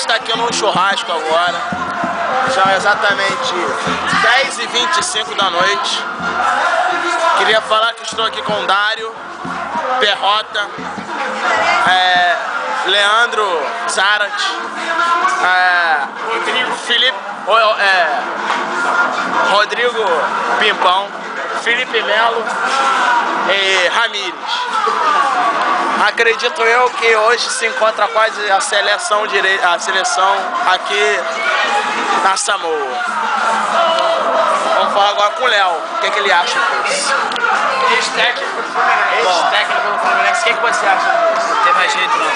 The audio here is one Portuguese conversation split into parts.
está aqui num churrasco agora. São exatamente 10h25 da noite. Queria falar que estou aqui com o Dário, Perrota, Leandro Zarat, Rodrigo Pimpão, Felipe Melo e Ramires. Acredito eu que hoje se encontra quase a seleção aqui na Samoa. Vamos falar agora com o Léo, o que ele acha disso? Ex-técnico do Fluminense, o que você acha disso? Não tem mais jeito não.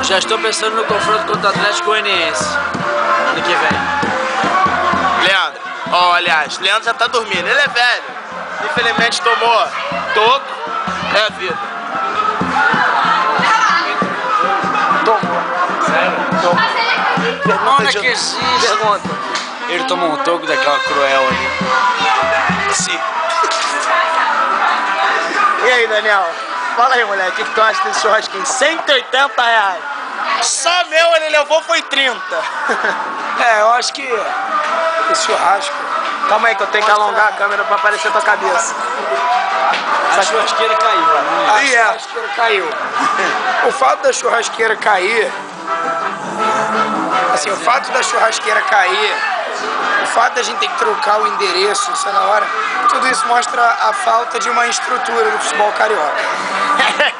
Já estou pensando no confronto contra o Atlético Goianiense ano que vem. Leandro, aliás, Leandro já tá dormindo, ele é velho. Infelizmente tomou toco, é a vida. Tomou. Sério? Tomou. Onde é que existe? Pergunta. Ele tomou um toco daquela cruel ali. Sim. E aí, Daniel? Fala aí, moleque, o que tu acha desse churrasquinho? R$180. Só meu ele levou foi 30. Eu acho que esse churrasco... Calma aí que eu tenho que alongar a câmera pra aparecer a tua cabeça. A churrasqueira caiu. A churrasqueira caiu. O fato da churrasqueira cair... Assim, o fato da churrasqueira cair... O fato da gente ter que trocar o endereço, isso é na hora, tudo isso mostra a falta de uma estrutura do futebol carioca.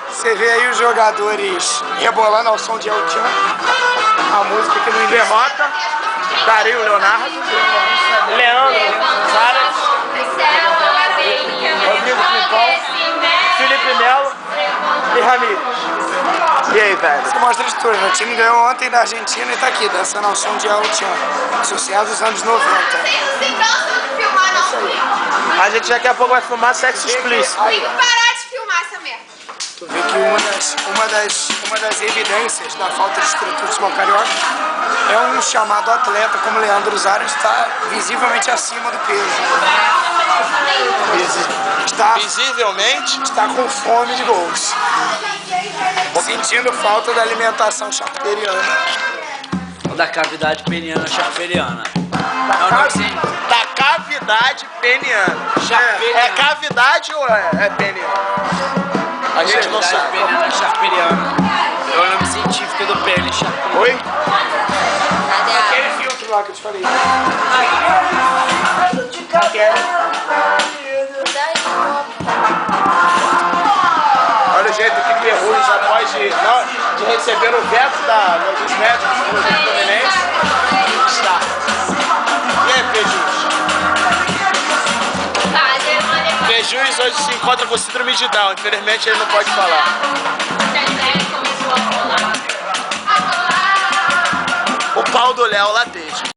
Você vê aí os jogadores rebolando ao som de El Chan, a música que no Perrota, Dario Leonardo, Leandro Zarat, Rodrigo Pimpão, Felipe Melo e Ramires. E aí, velho? Isso mostra a estrutura. O time ganhou ontem da Argentina e tá aqui, dançando ao som de El Chan, sucesso dos anos 90. A gente daqui a pouco vai filmar sexo explícito. Tem que parar de filmar essa merda. Tu vê que uma das evidências da falta de estrutura do futebol carioca é um chamado atleta como Leandro Zarat está visivelmente acima do peso. Visivelmente? Está com fome de gols. Sentindo falta da alimentação charcuteriana. Da cavidade peniana charperiana. Da cavidade peniana. É cavidade ou é peniana? A gente não sabe. Peniana charperiana. É o nome científico do pênis charperiano. Oi? Aquele filtro lá que eu te falei. Olha o jeito que Ferrugem, após de receber o veto dos médicos do Fluminense, está. E aí, Pejus? Pejus hoje se encontra com síndrome de Down, infelizmente ele não pode falar. O pau do Léo lateja.